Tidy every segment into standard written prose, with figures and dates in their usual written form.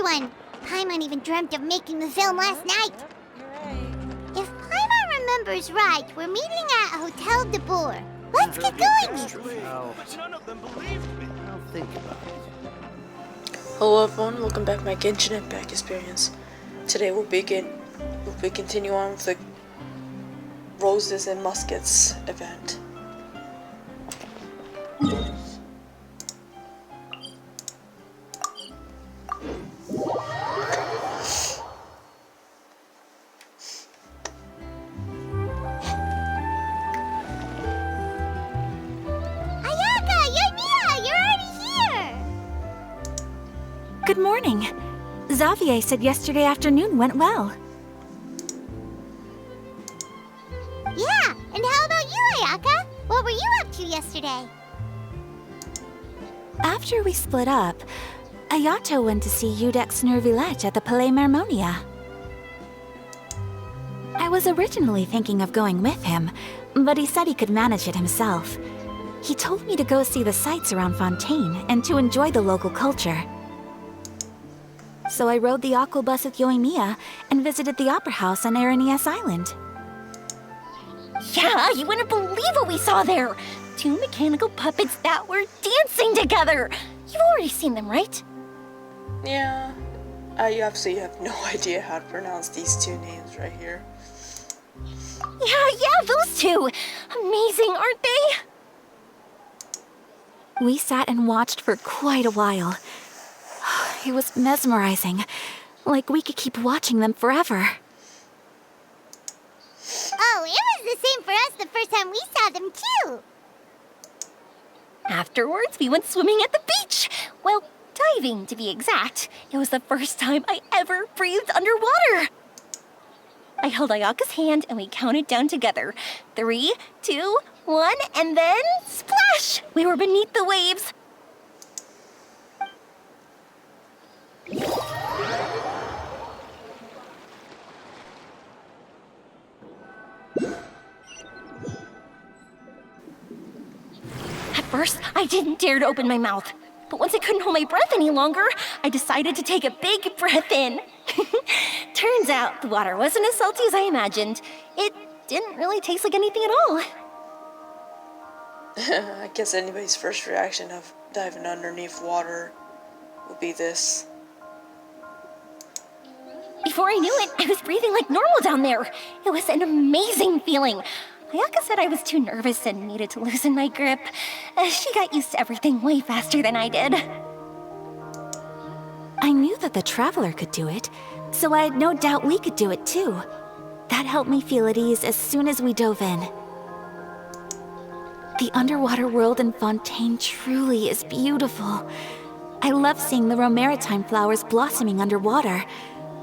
one. Paimon even dreamt of making the film last night. If Paimon remembers right, we're meeting at Hotel de Boer. Let's get going! None of them believed me. I'll think about it. Hello everyone, welcome back to my Genshin Impact Experience. Today we'll be continuing on with the Roses and Muskets event. Good morning. Xavier said yesterday afternoon went well. Yeah, and how about you, Ayaka? What were you up to yesterday? After we split up, Ayato went to see Udex Nervillette at the Palais Mermonia. I was originally thinking of going with him, but he said he could manage it himself. He told me to go see the sights around Fontaine and to enjoy the local culture. So I rode the aqua bus with Yoimiya and visited the opera house on Aranias Island. Yeah, you wouldn't believe what we saw there! 2 mechanical puppets that were dancing together! You've already seen them, right? Yeah, you absolutely have no idea how to pronounce these two names right here. Yeah, those two! Amazing, aren't they? We sat and watched for quite a while. It was mesmerizing, like we could keep watching them forever. Oh, it was the same for us the first time we saw them too! Afterwards, we went swimming at the beach! Well, diving to be exact. It was the first time I ever breathed underwater! I held Ayaka's hand and we counted down together. 3, 2, 1, and then splash! We were beneath the waves. At first, I didn't dare to open my mouth. But once I couldn't hold my breath any longer, I decided to take a big breath in. Turns out the water wasn't as salty as I imagined. It didn't really taste like anything at all. I guess anybody's first reaction of diving underneath water would be this. Before I knew it, I was breathing like normal down there. It was an amazing feeling. Ayaka said I was too nervous and needed to loosen my grip. She got used to everything way faster than I did. I knew that the Traveler could do it, so I had no doubt we could do it too. That helped me feel at ease as soon as we dove in. The underwater world in Fontaine truly is beautiful. I love seeing the romaritime flowers blossoming underwater,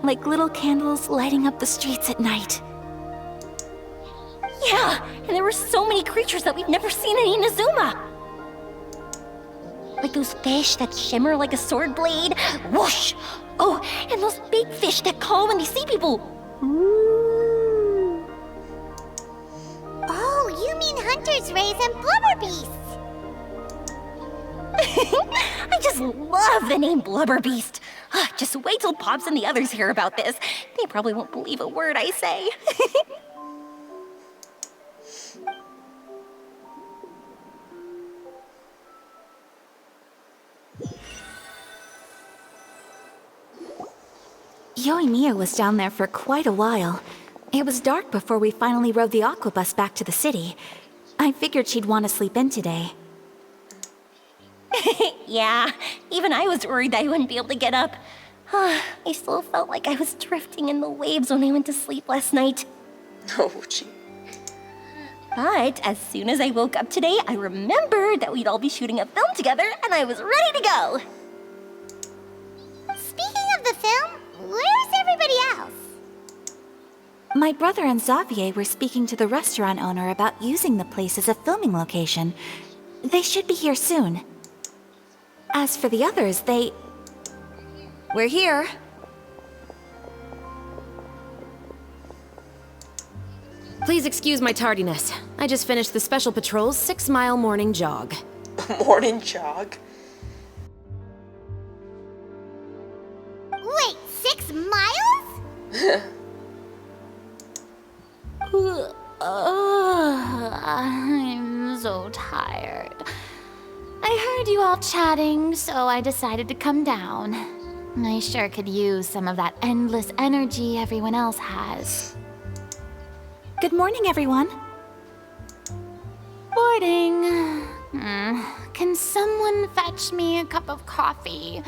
like little candles lighting up the streets at night. Yeah, and there were so many creatures that we've never seen in Inazuma. Like those fish that shimmer like a sword blade. Whoosh! Oh, and those big fish that call when they see people. Ooh. Oh, you mean Hunter's Rays and Blubber Beasts! I just love the name Blubber Beast. Just wait till Pops and the others hear about this. They probably won't believe a word I say. Yoimiya was down there for quite a while. It was dark before we finally rode the aqua bus back to the city. I figured she'd want to sleep in today. Yeah, even I was worried that I wouldn't be able to get up. I still felt like I was drifting in the waves when I went to sleep last night. Oh, gee. But as soon as I woke up today, I remembered that we'd all be shooting a film together, and I was ready to go. Speaking of the film, where's everybody else? My brother and Xavier were speaking to the restaurant owner about using the place as a filming location. They should be here soon. As for the others, We're here. Please excuse my tardiness. I just finished the Special Patrol's 6-mile morning jog. Morning jog? Wait, 6 miles? I'm so tired. I heard you all chatting, so I decided to come down. I sure could use some of that endless energy everyone else has. Good morning, everyone. Morning. Can someone fetch me a cup of coffee?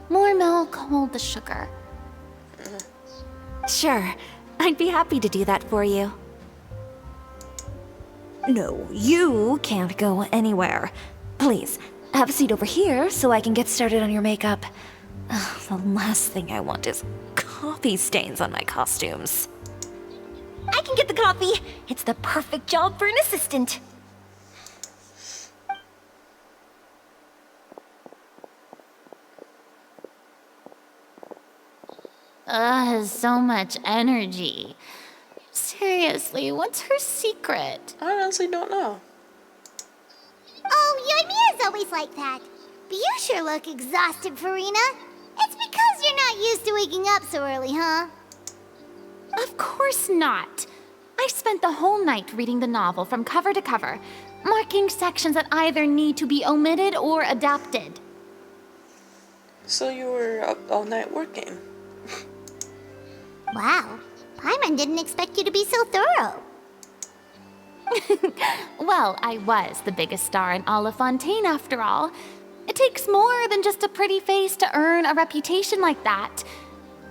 More milk, hold the sugar. Sure, I'd be happy to do that for you. No, you can't go anywhere. Please, have a seat over here so I can get started on your makeup. The last thing I want is coffee stains on my costumes. I can get the coffee. It's the perfect job for an assistant. So much energy. Seriously, what's her secret? I honestly don't know. Oh, your Mia's always like that. But you sure look exhausted, Farina. It's because you're not used to waking up so early, huh? Of course not. I spent the whole night reading the novel from cover to cover, marking sections that either need to be omitted or adapted. So you were up all night working. Wow. Paimon didn't expect you to be so thorough. Well, I was the biggest star in all of Fontaine after all. It takes more than just a pretty face to earn a reputation like that.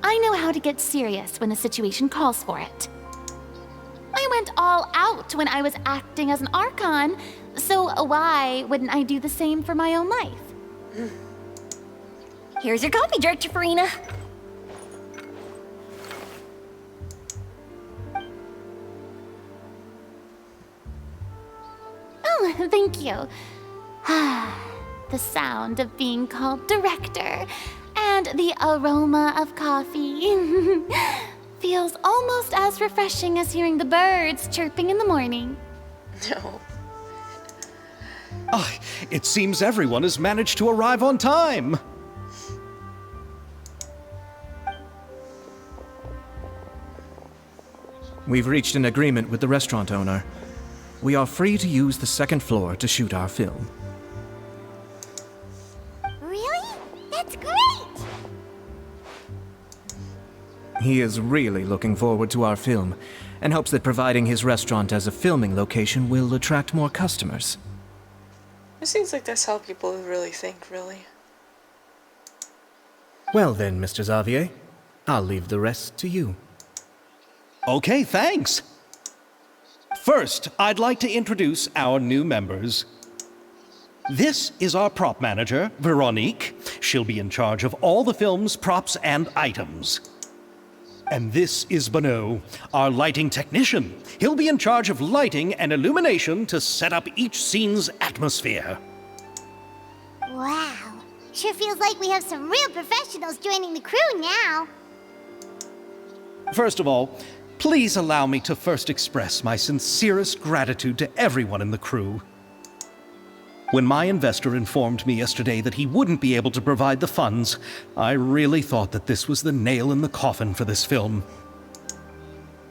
I know how to get serious when the situation calls for it. I went all out when I was acting as an Archon, so why wouldn't I do the same for my own life? Here's your coffee, Director Farina. Oh, thank you. The sound of being called director and the aroma of coffee feels almost as refreshing as hearing the birds chirping in the morning. No. Ah, it seems everyone has managed to arrive on time. We've reached an agreement with the restaurant owner. We are free to use the second floor to shoot our film. Really? That's great! He is really looking forward to our film and hopes that providing his restaurant as a filming location will attract more customers. It seems like that's how people really think, really. Well then, Mr. Xavier, I'll leave the rest to you. Okay, thanks. First, I'd like to introduce our new members. This is our prop manager, Veronique. She'll be in charge of all the film's props and items. And this is Bonneau, our lighting technician. He'll be in charge of lighting and illumination to set up each scene's atmosphere. Wow. Sure feels like we have some real professionals joining the crew now. First of all, please allow me to first express my sincerest gratitude to everyone in the crew. When my investor informed me yesterday that he wouldn't be able to provide the funds, I really thought that this was the nail in the coffin for this film.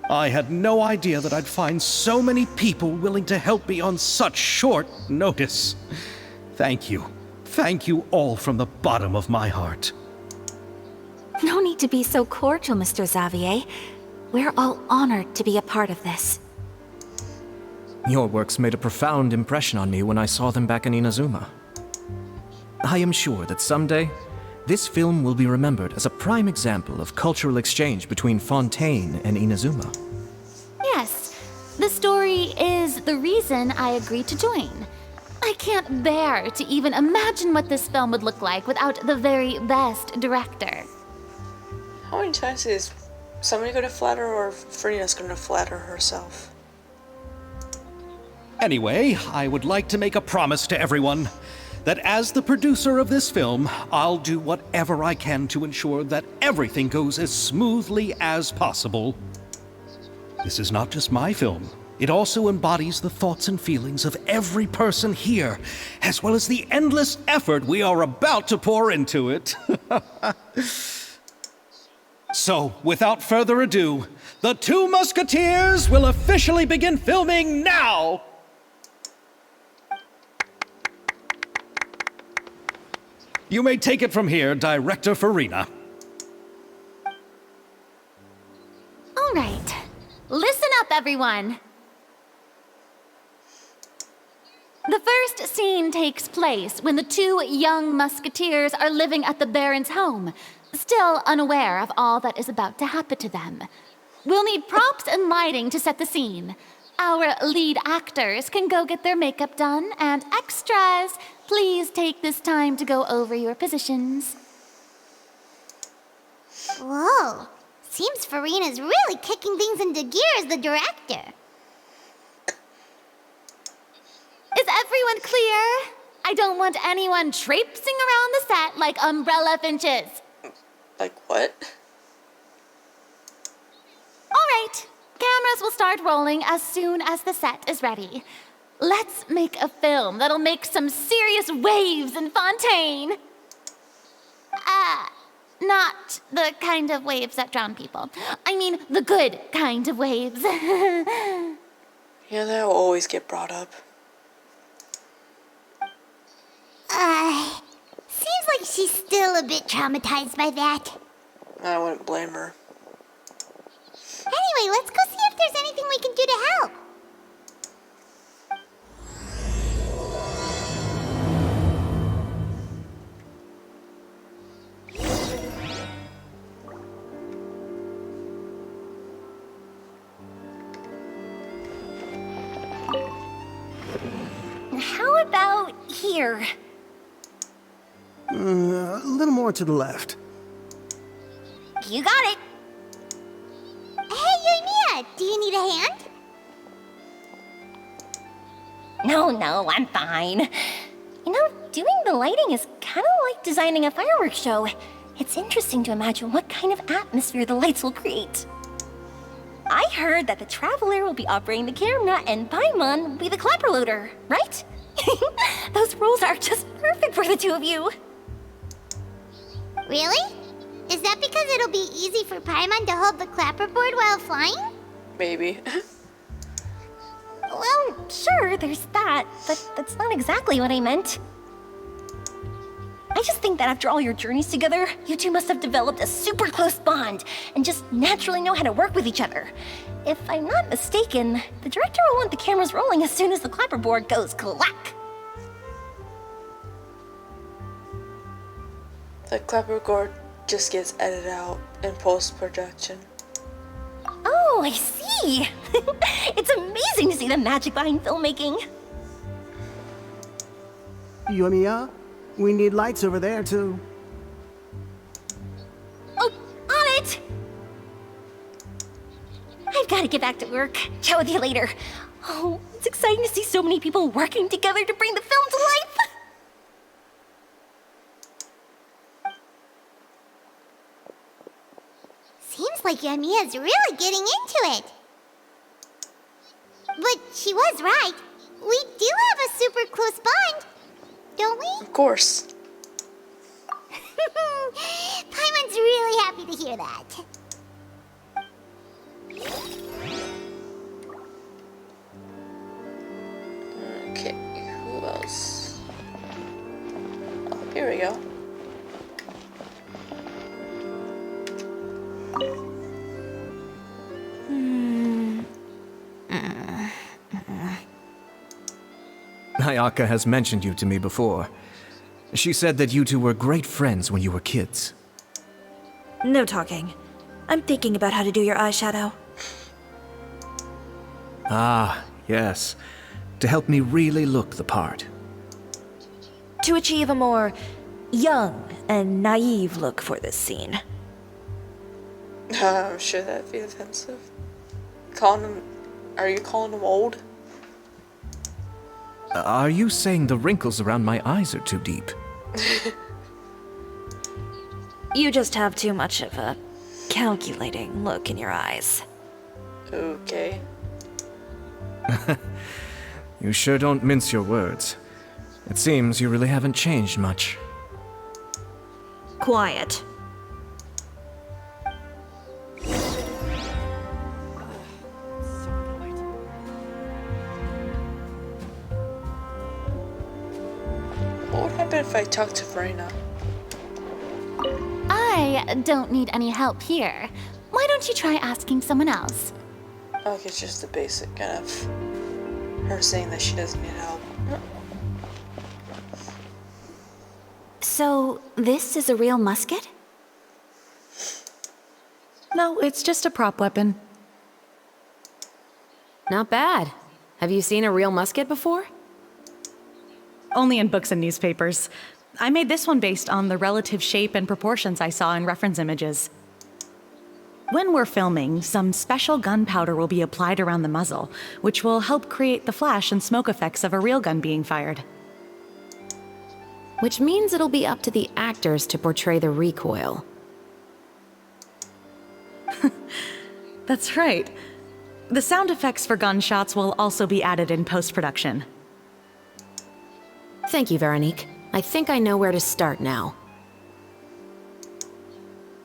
I had no idea that I'd find so many people willing to help me on such short notice. Thank you. Thank you all from the bottom of my heart. No need to be so cordial, Mr. Xavier. We're all honored to be a part of this. Your works made a profound impression on me when I saw them back in Inazuma. I am sure that someday, this film will be remembered as a prime example of cultural exchange between Fontaine and Inazuma. Yes, the story is the reason I agreed to join. I can't bear to even imagine what this film would look like without the very best director. How many times is somebody gonna flatter or Farina's gonna flatter herself? Anyway, I would like to make a promise to everyone that as the producer of this film, I'll do whatever I can to ensure that everything goes as smoothly as possible. This is not just my film. It also embodies the thoughts and feelings of every person here, as well as the endless effort we are about to pour into it. So, without further ado, the Two Musketeers will officially begin filming now! You may take it from here, Director Farina. All right. Listen up, everyone. The first scene takes place when the two young musketeers are living at the Baron's home, still unaware of all that is about to happen to them. We'll need props and lighting to set the scene. Our lead actors can go get their makeup done, and extras, please take this time to go over your positions. Whoa. Seems Farina's really kicking things into gear as the director. Is everyone clear? I don't want anyone traipsing around the set like umbrella finches. Like what? All right. Cameras will start rolling as soon as the set is ready. Let's make a film that'll make some serious waves in Fontaine. Not the kind of waves that drown people. I mean, the good kind of waves. Yeah, that will always get brought up. Seems like she's still a bit traumatized by that. I wouldn't blame her. Anyway, let's go see if there's anything we can do to help. How about here? A little more to the left. You got it. Hey, Yoimiya, do you need a hand? No, I'm fine. You know, doing the lighting is kind of like designing a fireworks show. It's interesting to imagine what kind of atmosphere the lights will create. I heard that the Traveler will be operating the camera and Paimon will be the clapper loader, right? Those roles are just perfect for the two of you. Really? Is that because it'll be easy for Paimon to hold the clapperboard while flying? Maybe. Well, sure, there's that, but that's not exactly what I meant. I just think that after all your journeys together, you two must have developed a super close bond and just naturally know how to work with each other. If I'm not mistaken, the director will want the cameras rolling as soon as the clapperboard goes clack. The clapperboard just gets edited out in post-production. Oh, I see. It's amazing to see the magic behind filmmaking. Yoimiya, we need lights over there too. Oh, on it! I've got to get back to work. Chat with you later. Oh, it's exciting to see so many people working together to bring the film to life. Seems like Yoimiya's really getting into it. But she was right. We do have a super close bond, don't we? Of course. Paimon's really happy to hear that. Okay, who else? Oh, here we go. Ayaka has mentioned you to me before. She said that you two were great friends when you were kids. No talking. I'm thinking about how to do your eyeshadow. Ah, yes. To help me really look the part. To achieve a more young and naive look for this scene. I'm sure that'd be offensive. Calling him... Are you calling him old? Are you saying the wrinkles around my eyes are too deep? You just have too much of a calculating look in your eyes. Okay. You sure don't mince your words. It seems you really haven't changed much. Quiet. if I talk to Verena? I don't need any help here. Why don't you try asking someone else? Okay, it's just the basic kind of her saying that she doesn't need help. So, this is a real musket? No, it's just a prop weapon. Not bad. Have you seen a real musket before? Only in books and newspapers. I made this one based on the relative shape and proportions I saw in reference images. When we're filming, some special gunpowder will be applied around the muzzle, which will help create the flash and smoke effects of a real gun being fired. Which means it'll be up to the actors to portray the recoil. That's right. The sound effects for gunshots will also be added in post-production. Thank you, Veronique. I think I know where to start now.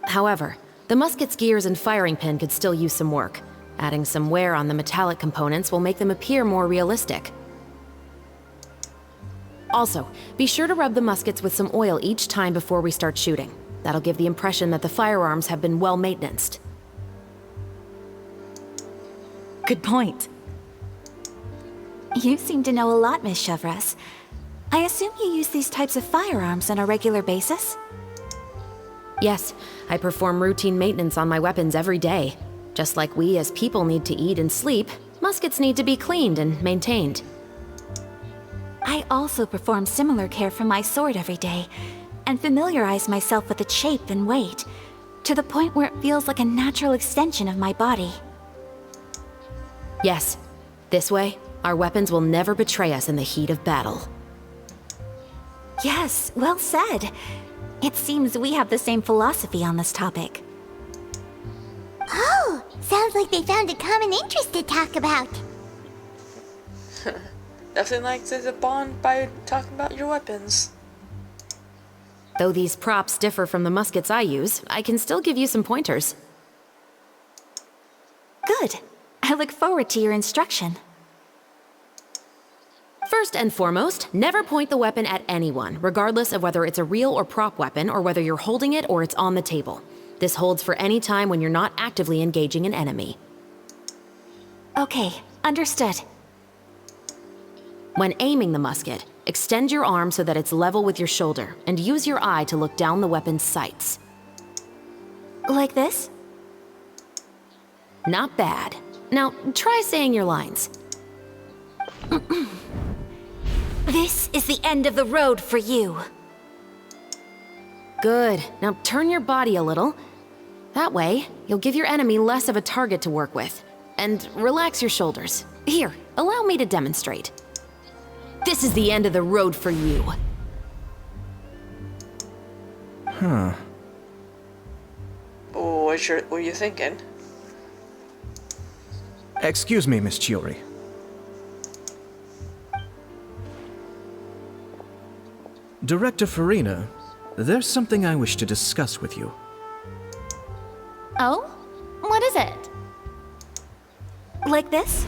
However, the musket's gears and firing pin could still use some work. Adding some wear on the metallic components will make them appear more realistic. Also, be sure to rub the muskets with some oil each time before we start shooting. That'll give the impression that the firearms have been well maintained. Good point. You seem to know a lot, Miss Chevres. I assume you use these types of firearms on a regular basis? Yes, I perform routine maintenance on my weapons every day. Just like we as people need to eat and sleep, muskets need to be cleaned and maintained. I also perform similar care for my sword every day, and familiarize myself with its shape and weight, to the point where it feels like a natural extension of my body. Yes, this way, our weapons will never betray us in the heat of battle. Yes, well said. It seems we have the same philosophy on this topic. Oh, sounds like they found a common interest to talk about. Definitely like to bond by talking about your weapons. Though these props differ from the muskets I use, I can still give you some pointers. Good. I look forward to your instruction. First and foremost, never point the weapon at anyone, regardless of whether it's a real or prop weapon or whether you're holding it or it's on the table. This holds for any time when you're not actively engaging an enemy. Okay, understood. When aiming the musket, extend your arm so that it's level with your shoulder, and use your eye to look down the weapon's sights. Like this? Not bad. Now, try saying your lines. This is the end of the road for you. Good. Now turn your body a little. That way, you'll give your enemy less of a target to work with. And relax your shoulders. Here, allow me to demonstrate. This is the end of the road for you. Huh. What are you thinking? Excuse me, Miss Chiori. Director Farina, there's something I wish to discuss with you. Oh? What is it? Like this?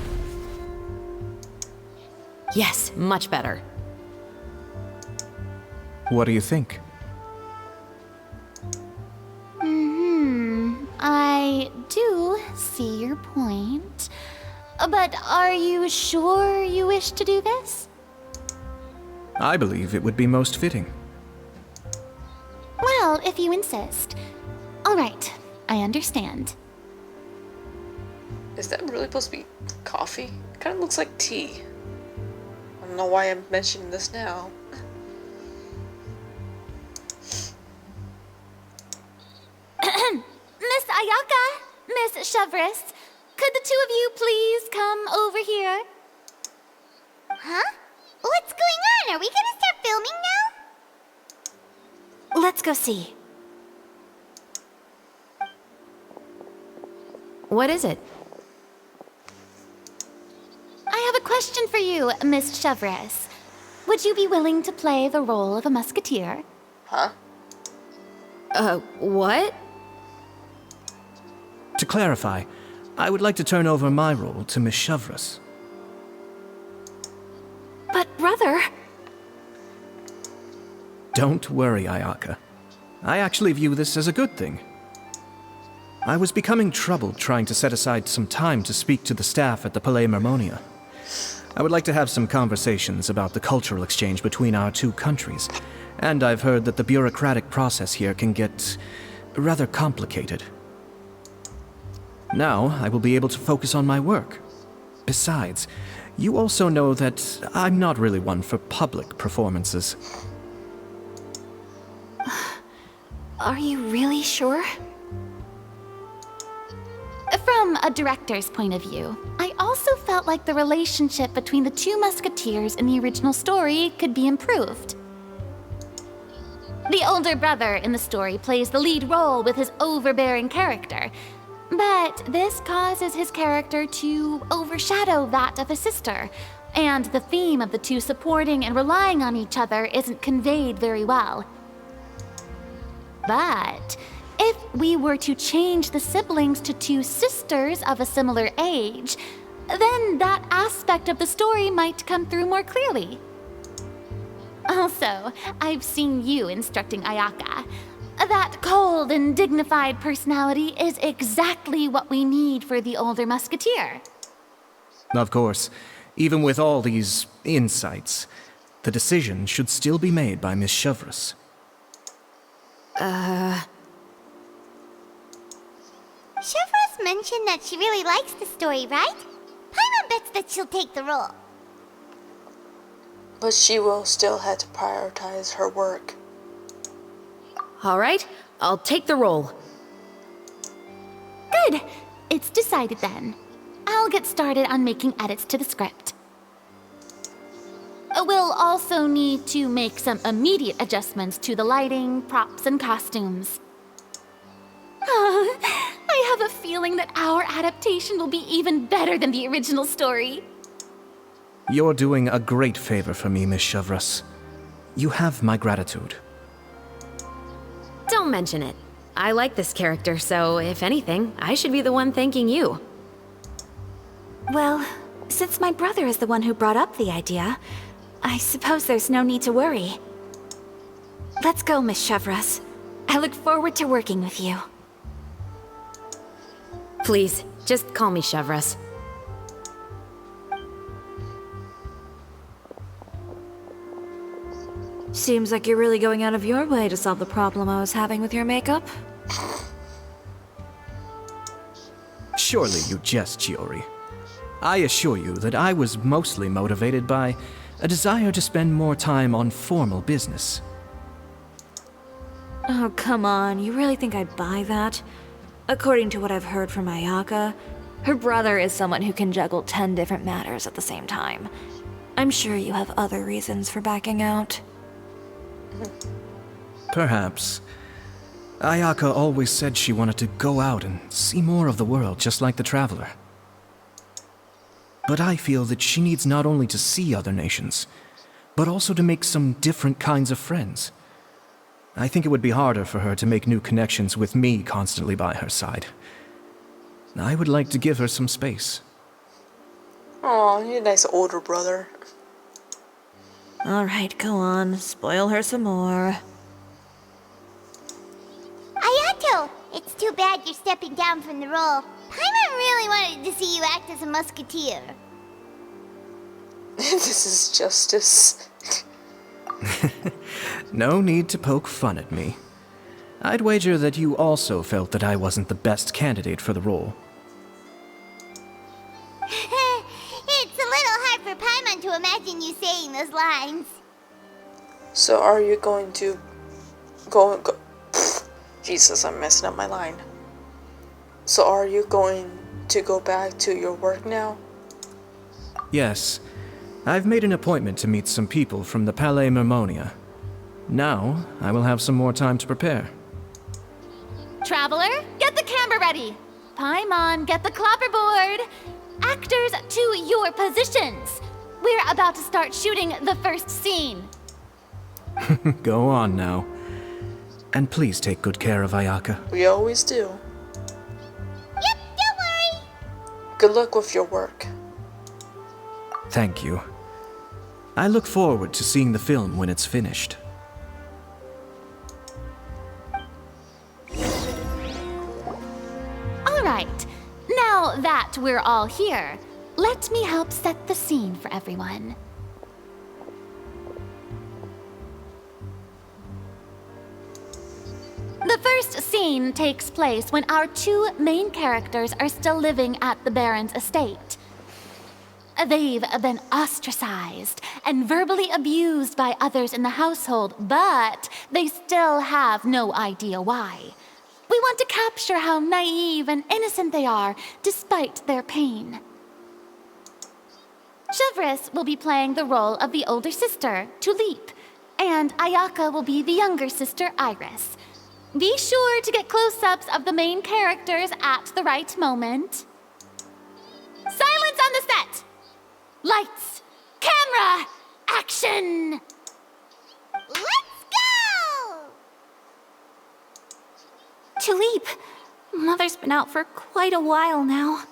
Yes, much better. What do you think? I do see your point. But are you sure you wish to do this? I believe it would be most fitting. Well, if you insist. All right, I understand. Is that really supposed to be coffee? It kind of looks like tea. I don't know why I'm mentioning this now. Miss Ayaka, Miss Chevres, could the two of you please come over here? Huh? What's going on? Are we gonna start filming now? Let's go see. What is it? I have a question for you, Miss Chevres. Would you be willing to play the role of a musketeer? Huh? What? To clarify, I would like to turn over my role to Miss Chevres. But brother... Don't worry, Ayaka. I actually view this as a good thing. I was becoming troubled trying to set aside some time to speak to the staff at the Palais Mermonia. I would like to have some conversations about the cultural exchange between our two countries, and I've heard that the bureaucratic process here can get rather complicated. Now, I will be able to focus on my work. Besides, you also know that I'm not really one for public performances. Are you really sure? From a director's point of view, I also felt like the relationship between the two musketeers in the original story could be improved. The older brother in the story plays the lead role with his overbearing character, but this causes his character to overshadow that of his sister, and the theme of the two supporting and relying on each other isn't conveyed very well. But if we were to change the siblings to two sisters of a similar age, then that aspect of the story might come through more clearly. Also, I've seen you instructing Ayaka. That cold and dignified personality is exactly what we need for the older musketeer. Of course, even with all these insights, the decision should still be made by Miss Chevreuse. Chevreuse mentioned that she really likes the story, right? Paimon bets that she'll take the role. But she will still have to prioritize her work. All right, I'll take the role. Good. It's decided then. I'll get started on making edits to the script. We'll also need to make some immediate adjustments to the lighting, props, and costumes. I have a feeling that our adaptation will be even better than the original story. You're doing a great favor for me, Miss Chevreuse. You have my gratitude. Don't mention it. I like this character, so if anything, I should be the one thanking you. Well, since my brother is the one who brought up the idea, I suppose there's no need to worry. Let's go, Miss Chevreuse. I look forward to working with you. Please, just call me Chevreuse. Seems like you're really going out of your way to solve the problem I was having with your makeup. Surely you jest, Chiori. I assure you that I was mostly motivated by a desire to spend more time on formal business. Oh, come on. You really think I'd buy that? According to what I've heard from Ayaka, her brother is someone who can juggle 10 different matters at the same time. I'm sure you have other reasons for backing out. Perhaps. Ayaka always said she wanted to go out and see more of the world, just like the Traveler. But I feel that she needs not only to see other nations, but also to make some different kinds of friends. I think it would be harder for her to make new connections with me constantly by her side. I would like to give her some space. Aw, you're a nice older brother. Alright, go on. Spoil her some more. Ayato! It's too bad you're stepping down from the role. Paimon really wanted to see you act as a musketeer. This is justice. No need to poke fun at me. I'd wager that you also felt that I wasn't the best candidate for the role. It's a little hard for Paimon to imagine you saying those lines. So are you going to go Pfft, Jesus, I'm messing up my line. So are you going to go back to your work now? Yes. I've made an appointment to meet some people from the Palais Mermonia. Now, I will have some more time to prepare. Traveler, get the camera ready. Paimon, get the clapperboard. Actors, to your positions. We're about to start shooting the first scene. Go on now. And please take good care of Ayaka. We always do. Yep, don't worry. Good luck with your work. Thank you. I look forward to seeing the film when it's finished. right. Now that we're all here, let me help set the scene for everyone. The first scene takes place when our two main characters are still living at the Baron's estate. They've been ostracized and verbally abused by others in the household, but they still have no idea why. We want to capture how naive and innocent they are, despite their pain. Chevres will be playing the role of the older sister, Tulip, and Ayaka will be the younger sister, Iris. Be sure to get close-ups of the main characters at the right moment. Silence on the set! Lights, camera, action! Let's go! Tulip, Mother's been out for quite a while now.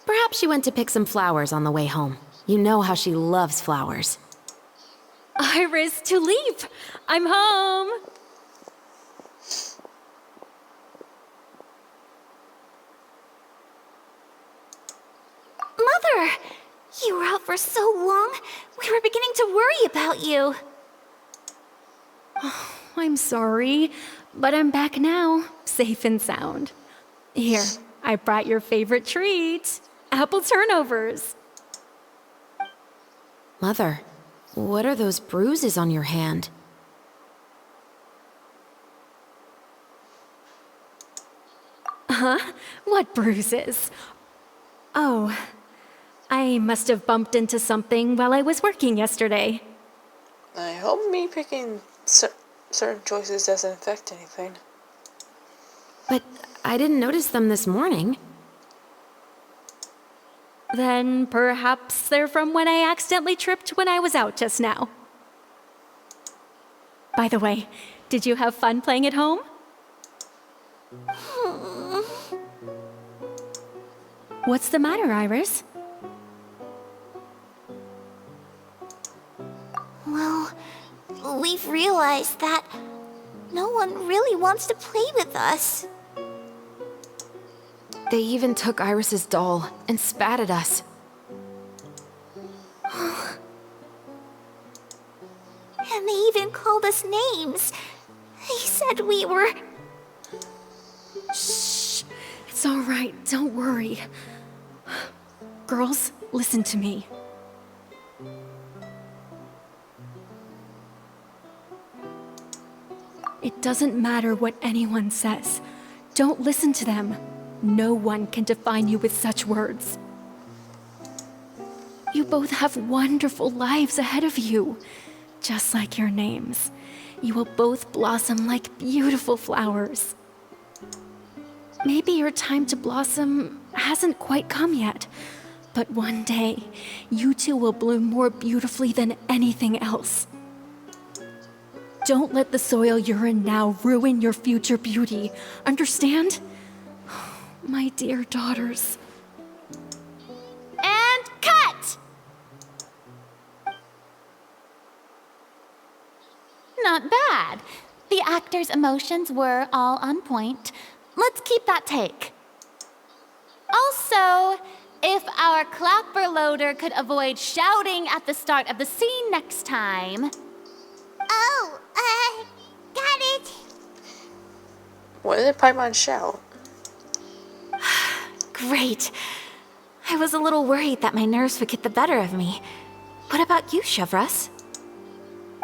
Perhaps she went to pick some flowers on the way home. You know how she loves flowers. Iris, Tulip, I'm home. Mother, you were out for so long, we were beginning to worry about you. I'm sorry, but I'm back now, safe and sound. Here, I brought your favorite treat, apple turnovers. Mother, what are those bruises on your hand? Huh? What bruises? Oh, I must have bumped into something while I was working yesterday. I hope me picking certain choices doesn't affect anything. But I didn't notice them this morning. Then perhaps they're from when I accidentally tripped when I was out just now. By the way, did you have fun playing at home? What's the matter, Iris? Well, we've realized that no one really wants to play with us. They even took Iris's doll and spat at us. And they even called us names. They said we were... Shh. It's all right. Don't worry. Girls, listen to me. It doesn't matter what anyone says. Don't listen to them. No one can define you with such words. You both have wonderful lives ahead of you. Just like your names. You will both blossom like beautiful flowers. Maybe your time to blossom hasn't quite come yet, but one day, you two will bloom more beautifully than anything else. Don't let the soil you're in now ruin your future beauty. Understand? My dear daughters. And cut! Not bad. The actors' emotions were all on point. Let's keep that take. Also, if our clapper loader could avoid shouting at the start of the scene next time. Oh, got it. What did Paimon shout? Great. I was a little worried that my nerves would get the better of me. What about you, Chevres?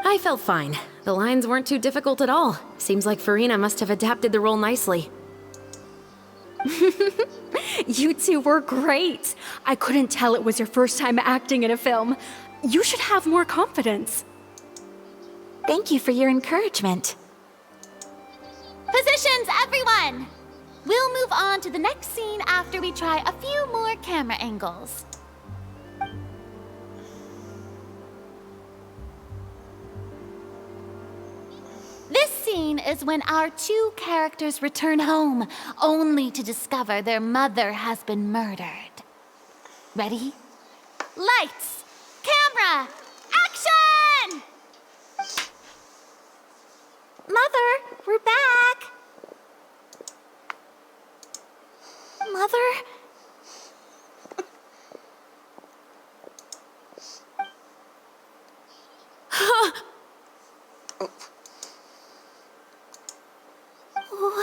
I felt fine. The lines weren't too difficult at all. Seems like Farina must have adapted the role nicely. You two were great. I couldn't tell it was your first time acting in a film. You should have more confidence. Thank you for your encouragement. Positions, everyone! We'll move on to the next scene after we try a few more camera angles. This scene is when our two characters return home, only to discover their mother has been murdered. Ready? Lights! Camera! Action! Mother, we're back.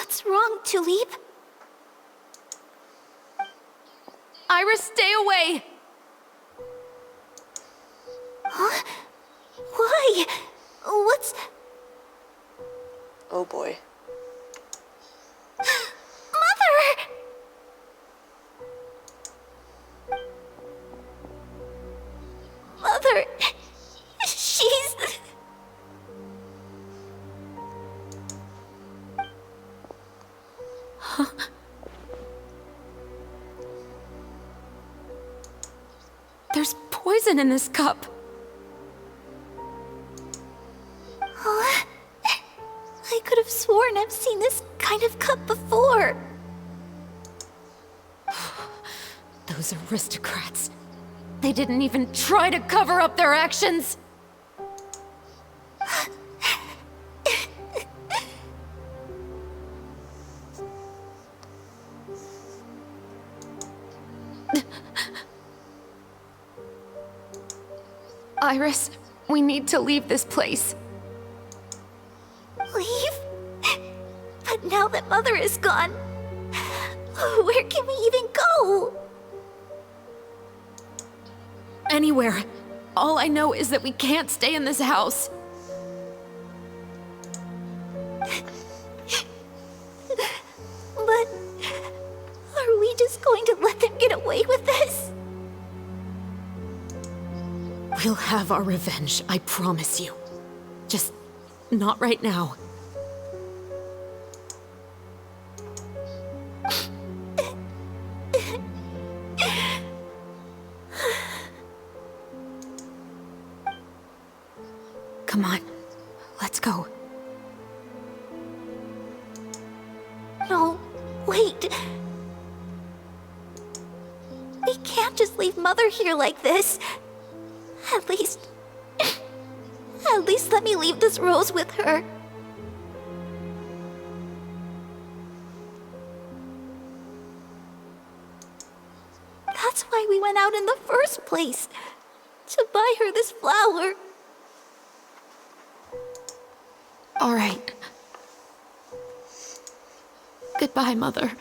What's wrong, Tulip? Iris, stay away! Huh? Why? What's... Oh boy. Mother! Mother... She's... There's poison in this cup. Huh? I could have sworn I've seen this kind of cup before. Those aristocrats. They didn't even try to cover up their actions. Iris, we need to leave this place. Leave? But now that Mother is gone, where can we even go? Anywhere. All I know is that we can't stay in this house. But are we just going to let them get away with this? We'll have our revenge, I promise you. Just not right now. Come on, let's go. No, wait. We can't just leave Mother here like this. At least let me leave this rose with her. That's why we went out in the first place. To buy her this flower. All right. Goodbye, Mother.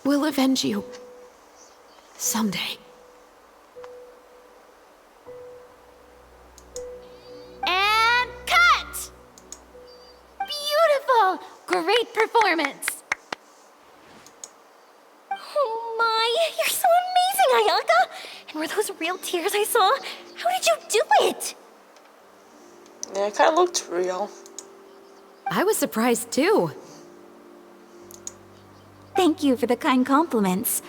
We'll avenge you. Someday. And cut! Beautiful! Great performance! Oh my, you're so amazing, Ayaka! And were those real tears I saw? How did you do it? Yeah, it kind of looked real. I was surprised too. Thank you for the kind compliments.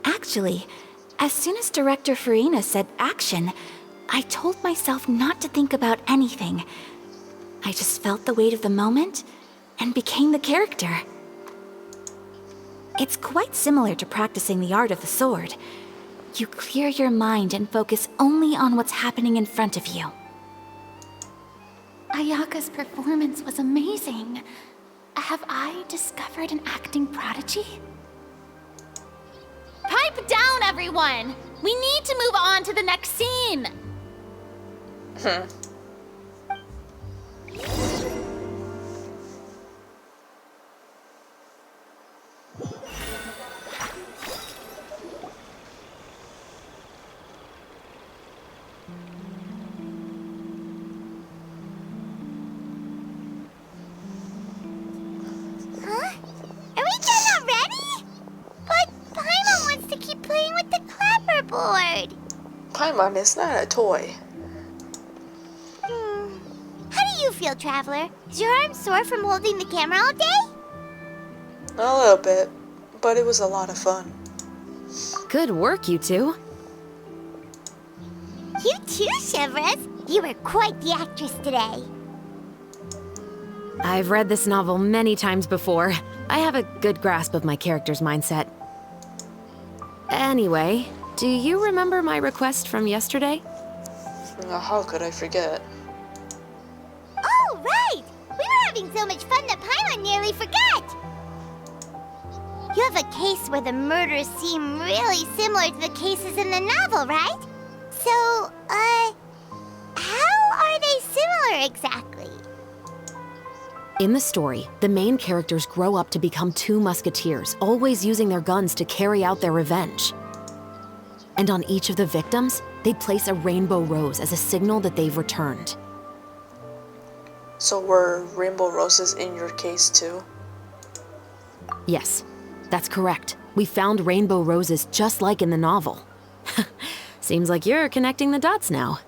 Actually, as soon as Director Farina said action, I told myself not to think about anything. I just felt the weight of the moment and became the character. It's quite similar to practicing the art of the sword. You clear your mind and focus only on what's happening in front of you. Ayaka's performance was amazing. Have I discovered an acting prodigy? Pipe down, everyone! We need to move on to the next scene! Huh? Are we done already? But Paimon wants to keep playing with the clapperboard. Paimon is not a toy. How do you feel, Traveler? Is your arm sore from holding the camera all day? A little bit, but it was a lot of fun. Good work, you two. You too, Chevres. You were quite the actress today. I've read this novel many times before. I have a good grasp of my character's mindset. Anyway, do you remember my request from yesterday? How could I forget? Oh, right! We were having so much fun that Paimon nearly forgot! You have a case where the murders seem really similar to the cases in the novel, right? So, how are they similar exactly? In the story, the main characters grow up to become two musketeers, always using their guns to carry out their revenge. And on each of the victims, they place a rainbow rose as a signal that they've returned. So were rainbow roses in your case too? Yes, that's correct. We found rainbow roses just like in the novel. Seems like you're connecting the dots now.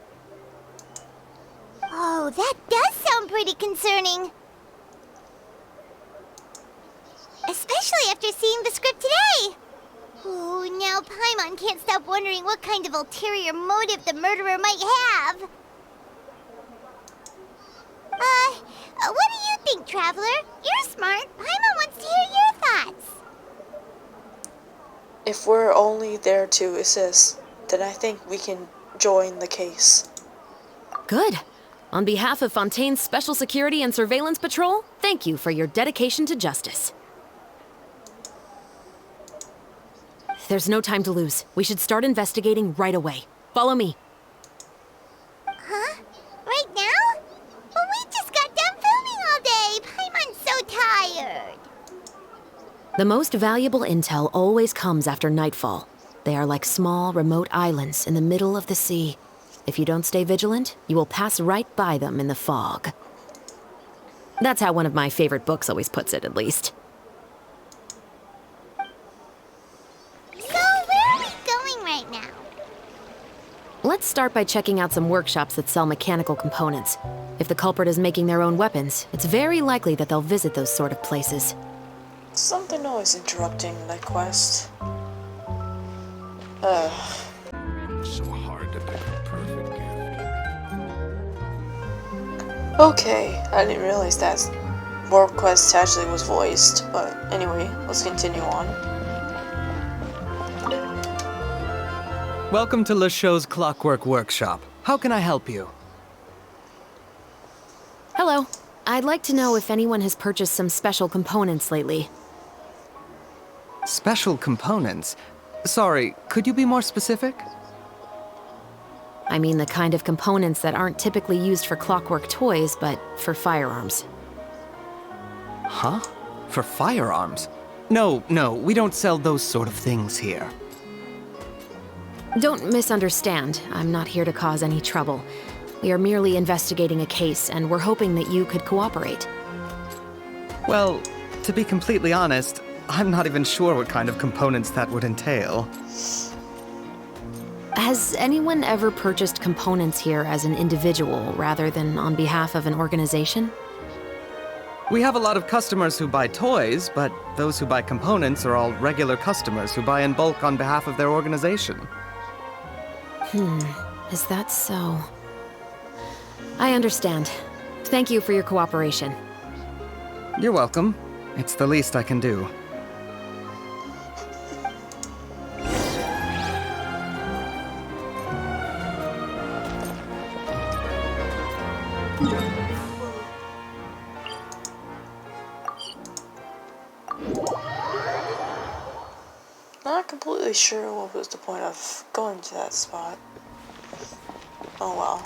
Oh, that does sound pretty concerning. Especially after seeing the script today. Oh, now Paimon can't stop wondering what kind of ulterior motive the murderer might have. What do you think, Traveler? You're smart. Paimon wants to hear your thoughts. If we're only there to assist, then I think we can join the case. Good. On behalf of Fontaine's Special Security and Surveillance Patrol, thank you for your dedication to justice. There's no time to lose. We should start investigating right away. Follow me. Huh? Right now? Well, we just got done filming all day. Paimon's so tired. The most valuable intel always comes after nightfall. They are like small, remote islands in the middle of the sea. If you don't stay vigilant, you will pass right by them in the fog. That's how one of my favorite books always puts it, at least. So, where are we going right now? Let's start by checking out some workshops that sell mechanical components. If the culprit is making their own weapons, it's very likely that they'll visit those sort of places. Something always interrupting that quest. So hard to pick a perfect gift. Okay, I didn't realize that world quest actually was voiced, but anyway, let's continue on. Welcome to Le Show's Clockwork Workshop. How can I help you? Hello. I'd like to know if anyone has purchased some special components lately. Special components? Sorry, could you be more specific? I mean the kind of components that aren't typically used for clockwork toys, but for firearms. Huh? For firearms? No, we don't sell those sort of things here. Don't misunderstand. I'm not here to cause any trouble. We are merely investigating a case, and we're hoping that you could cooperate. Well, to be completely honest, I'm not even sure what kind of components that would entail. Has anyone ever purchased components here as an individual rather than on behalf of an organization? We have a lot of customers who buy toys, but those who buy components are all regular customers who buy in bulk on behalf of their organization. Is that so? I understand. Thank you for your cooperation. You're welcome. It's the least I can do. Not completely sure what was the point of going to that spot. Oh well.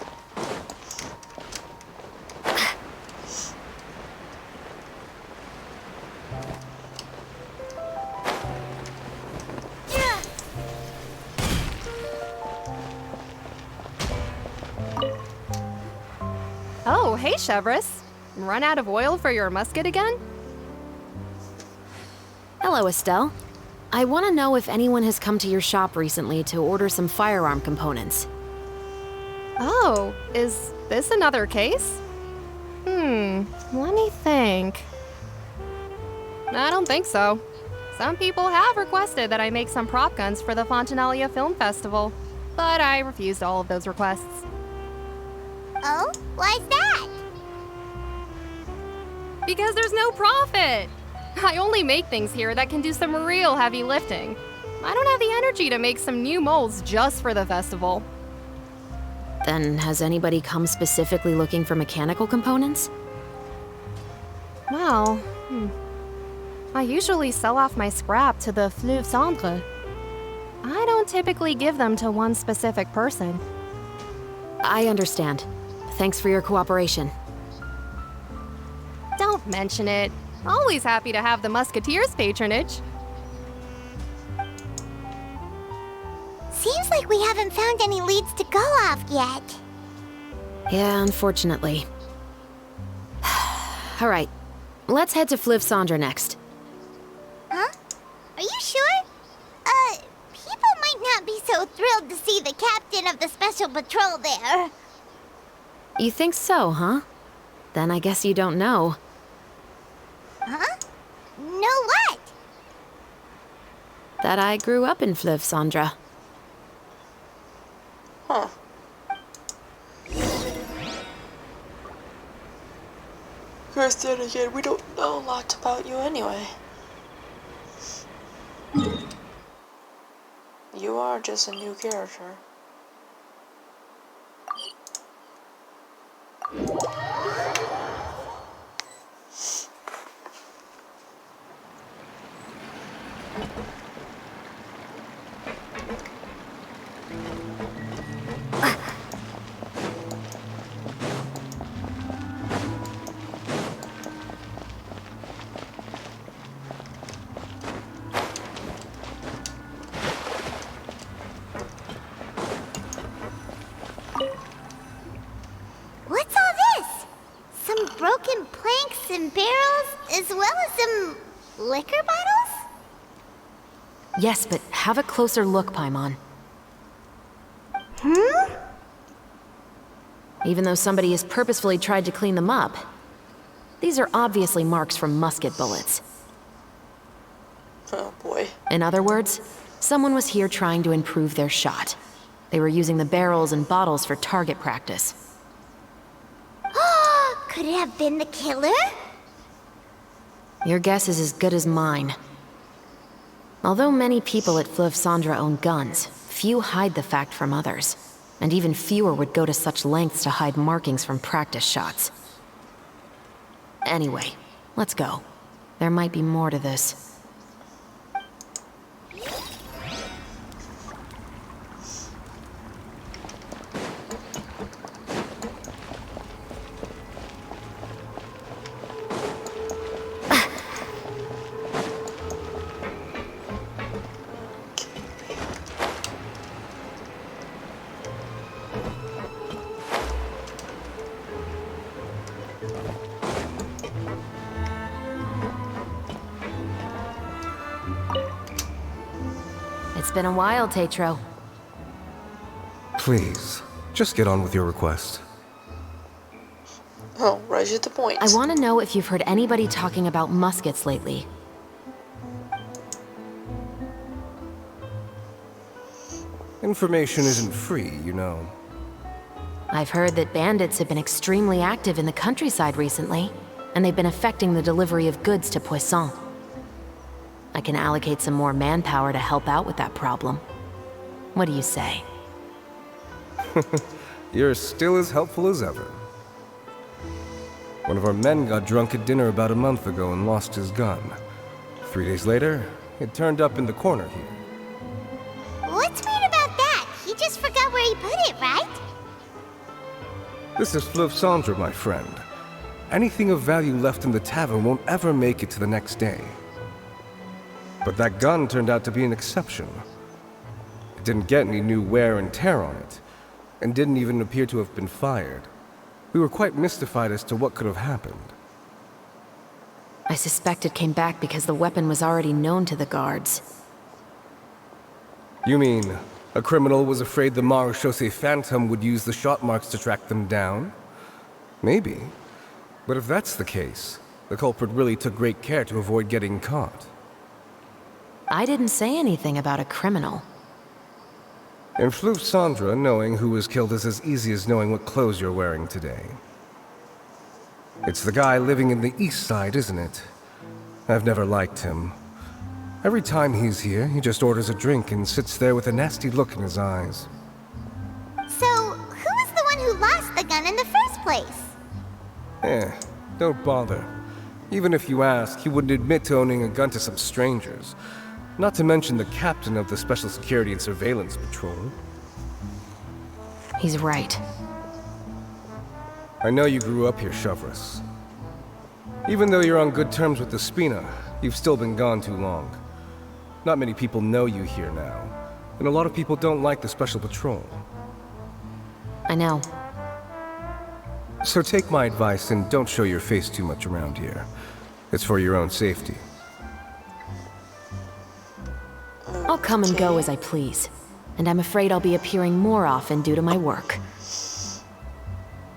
Oh, hey, Chevris. Run out of oil for your musket again? Hello, Estelle. I want to know if anyone has come to your shop recently to order some firearm components. Oh, is this another case? Let me think. I don't think so. Some people have requested that I make some prop guns for the Fontanalia Film Festival, but I refused all of those requests. Oh? Why's that? Because there's no profit! I only make things here that can do some real heavy lifting. I don't have the energy to make some new molds just for the festival. Then has anybody come specifically looking for mechanical components? Well, I usually sell off my scrap to the Fleuve Cendre. I don't typically give them to one specific person. I understand. Thanks for your cooperation. Don't Don't mention it. Always happy to have the Musketeers' patronage. Seems like we haven't found any leads to go off yet. Yeah, unfortunately. All right, let's head to Fliv Sandra next. Huh? Are you sure? People might not be so thrilled to see the captain of the special patrol there. You think so, huh? Then I guess you don't know. Huh? Know what? That I grew up in Fliv Sandra. Huh. Chris, then again, we don't know a lot about you anyway. You are just a new character. What's all this? Some broken planks and barrels, as well as some liquor bottles? Yes, but have a closer look, Paimon. Hmm? Even though somebody has purposefully tried to clean them up, these are obviously marks from musket bullets. Oh boy. In other words, someone was here trying to improve their shot. They were using the barrels and bottles for target practice. Could it have been the killer? Your guess is as good as mine. Although many people at Fliv Sandra own guns, few hide the fact from others. And even fewer would go to such lengths to hide markings from practice shots. Anyway, let's go. There might be more to this. It's been a while, Tetro. Please, just get on with your request. Oh, right to the point. I want to know if you've heard anybody talking about muskets lately. Information isn't free, you know. I've heard that bandits have been extremely active in the countryside recently, and they've been affecting the delivery of goods to Poisson. I can allocate some more manpower to help out with that problem. What do you say? You're still as helpful as ever. One of our men got drunk at dinner about a month ago and lost his gun. 3 days later, it turned up in the corner here. What's weird about that? He just forgot where he put it, right? This is Fliv Sandra, my friend. Anything of value left in the tavern won't ever make it to the next day. But that gun turned out to be an exception. It didn't get any new wear and tear on it, and didn't even appear to have been fired. We were quite mystified as to what could have happened. I suspect it came back because the weapon was already known to the guards. You mean, a criminal was afraid the Marechaussee Phantom would use the shot marks to track them down? Maybe. But if that's the case, the culprit really took great care to avoid getting caught. I didn't say anything about a criminal. In Fliv Sandra, knowing who was killed is as easy as knowing what clothes you're wearing today. It's the guy living in the east side, isn't it? I've never liked him. Every time he's here, he just orders a drink and sits there with a nasty look in his eyes. So, who was the one who lost the gun in the first place? Don't bother. Even if you ask, he wouldn't admit to owning a gun to some strangers. Not to mention the captain of the Special Security and Surveillance Patrol. He's right. I know you grew up here, Chevres. Even though you're on good terms with the Spina, you've still been gone too long. Not many people know you here now, and a lot of people don't like the Special Patrol. I know. So take my advice and don't show your face too much around here. It's for your own safety. I'll come and go as I please, and I'm afraid I'll be appearing more often due to my work.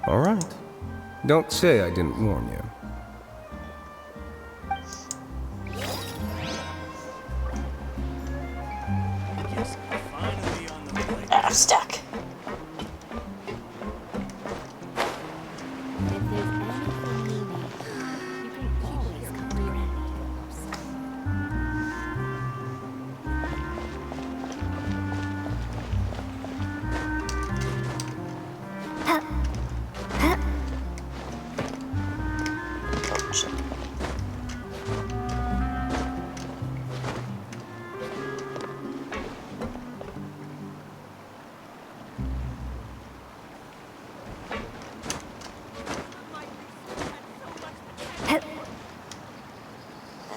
All right. Don't say I didn't warn you. I'm stuck.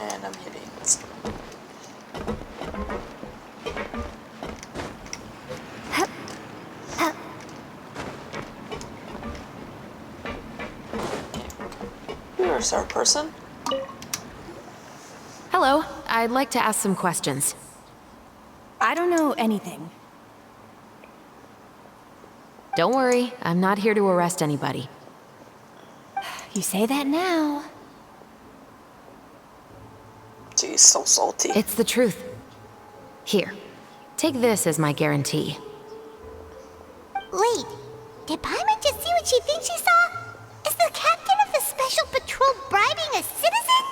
And I'm hitting this. You're a smart person. Hello, I'd like to ask some questions. I don't know anything. Don't worry, I'm not here to arrest anybody. You say that now. Geez, so salty. It's the truth. Here, take this as my guarantee. Wait, did Paimon just see what she thinks she saw? Is the captain of the Special Patrol bribing a citizen?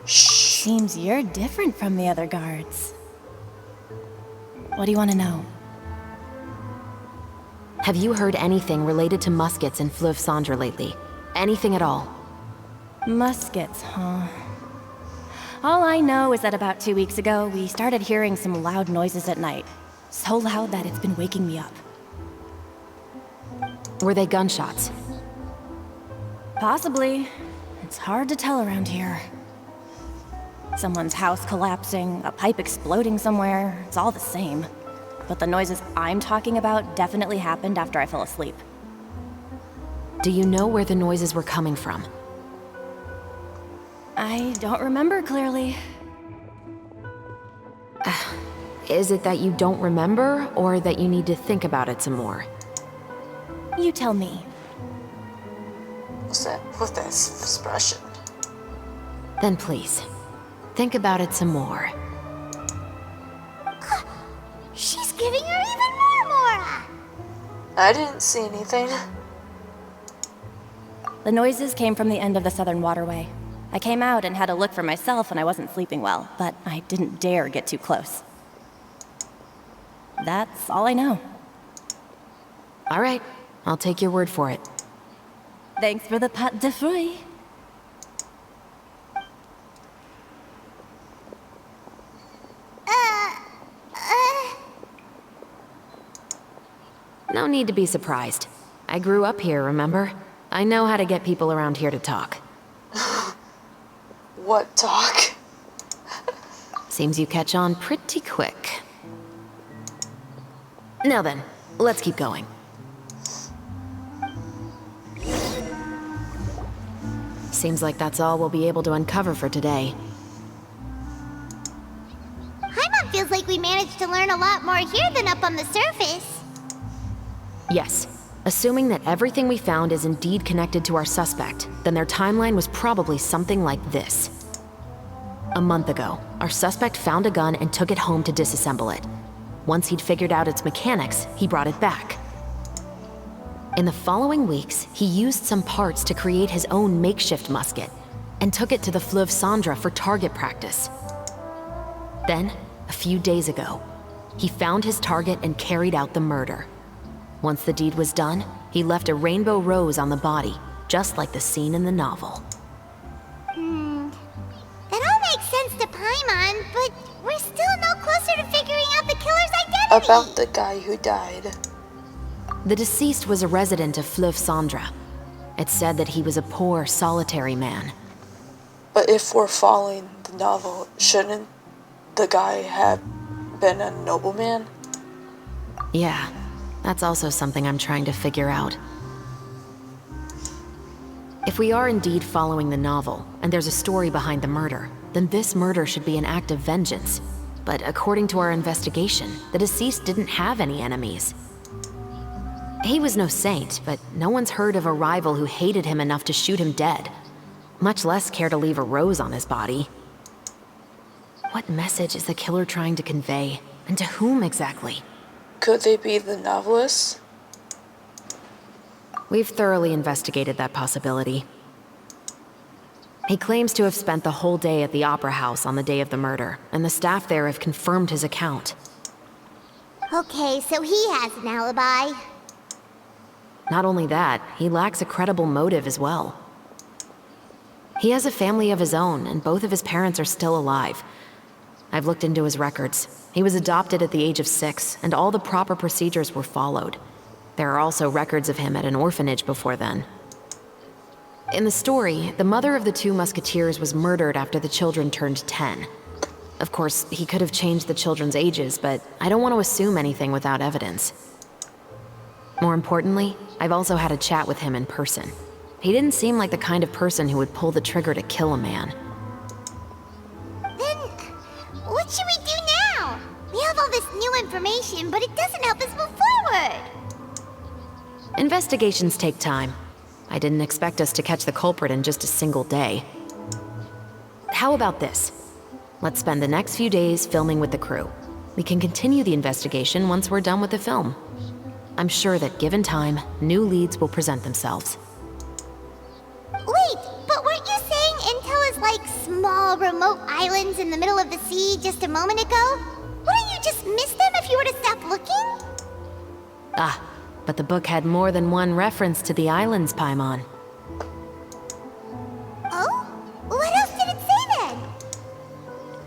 Seems you're different from the other guards. What do you want to know? Have you heard anything related to muskets in Fleuve Cendre lately? Anything at all? Muskets, huh? All I know is that about 2 weeks ago, we started hearing some loud noises at night. So loud that it's been waking me up. Were they gunshots? Possibly. It's hard to tell around here. Someone's house collapsing, a pipe exploding somewhere, it's all the same. But the noises I'm talking about definitely happened after I fell asleep. Do you know where the noises were coming from? I don't remember clearly. Is it that you don't remember, or that you need to think about it some more? You tell me. What's that? What's that expression? Then please, think about it some more. She's giving her even more Mora! I didn't see anything. The noises came from the end of the Southern Waterway. I came out and had a look for myself and I wasn't sleeping well, but I didn't dare get too close. That's all I know. All right, I'll take your word for it. Thanks for the pâte de fruits. No need to be surprised. I grew up here, remember? I know how to get people around here to talk. What talk? Seems you catch on pretty quick. Now then, let's keep going. Seems like that's all we'll be able to uncover for today. Paimon feels like we managed to learn a lot more here than up on the surface. Yes. Assuming that everything we found is indeed connected to our suspect, then their timeline was probably something like this. A month ago, our suspect found a gun and took it home to disassemble it. Once he'd figured out its mechanics, he brought it back. In the following weeks, he used some parts to create his own makeshift musket and took it to the Fleuve Cendre for target practice. Then, a few days ago, he found his target and carried out the murder. Once the deed was done, he left a rainbow rose on the body, just like the scene in the novel. That all makes sense to Paimon, but we're still no closer to figuring out the killer's identity. About the guy who died. The deceased was a resident of Fleuve Cendre. It said that he was a poor, solitary man. But if we're following the novel, shouldn't the guy have been a nobleman? Yeah, that's also something I'm trying to figure out. If we are indeed following the novel, and there's a story behind the murder, then this murder should be an act of vengeance. But according to our investigation, the deceased didn't have any enemies. He was no saint, but no one's heard of a rival who hated him enough to shoot him dead, much less care to leave a rose on his body. What message is the killer trying to convey, and to whom exactly? Could they be the novelists? We've thoroughly investigated that possibility. He claims to have spent the whole day at the Opera House on the day of the murder, and the staff there have confirmed his account. Okay, so he has an alibi. Not only that, he lacks a credible motive as well. He has a family of his own, and both of his parents are still alive. I've looked into his records. He was adopted at the age of 6, and all the proper procedures were followed. There are also records of him at an orphanage before then. In the story, the mother of the 2 musketeers was murdered after the children turned 10. Of course, he could have changed the children's ages, but I don't want to assume anything without evidence. More importantly, I've also had a chat with him in person. He didn't seem like the kind of person who would pull the trigger to kill a man. Then, what should we do now? We have all this new information, but it doesn't help us move forward. Investigations take time. I didn't expect us to catch the culprit in just a single day. How about this? Let's spend the next few days filming with the crew. We can continue the investigation once we're done with the film. I'm sure that given time, new leads will present themselves. Wait, but weren't you saying Intel is like small, remote islands in the middle of the sea just a moment ago? Wouldn't you just miss them if you were to stop looking? Ah, but the book had more than one reference to the islands, Paimon. Oh? What else did it say then?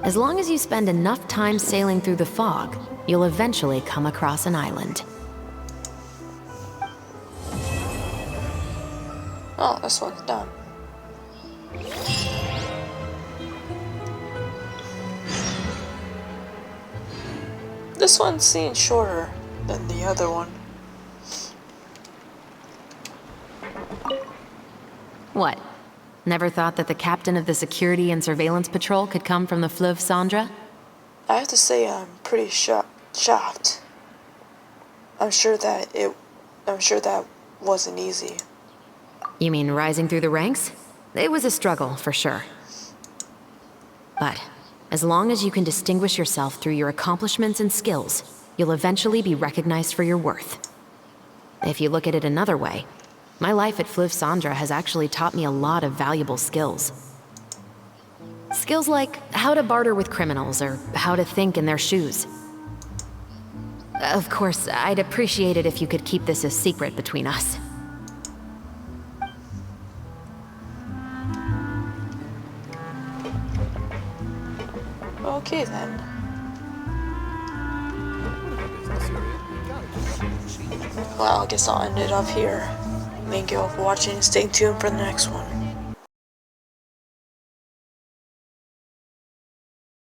As long as you spend enough time sailing through the fog, you'll eventually come across an island. Oh, this one's done. This one seems shorter than the other one. What? Never thought that the captain of the security and surveillance patrol could come from the Fleuve Cendra? I have to say I'm pretty shocked. I'm sure that wasn't easy. You mean rising through the ranks? It was a struggle, for sure. But as long as you can distinguish yourself through your accomplishments and skills, you'll eventually be recognized for your worth. If you look at it another way, my life at Fleuve Cendra has actually taught me a lot of valuable skills. Skills like how to barter with criminals or how to think in their shoes. Of course, I'd appreciate it if you could keep this a secret between us. Okay then. Well, I guess I'll end it off here. Thank you all for watching. Stay tuned for the next one.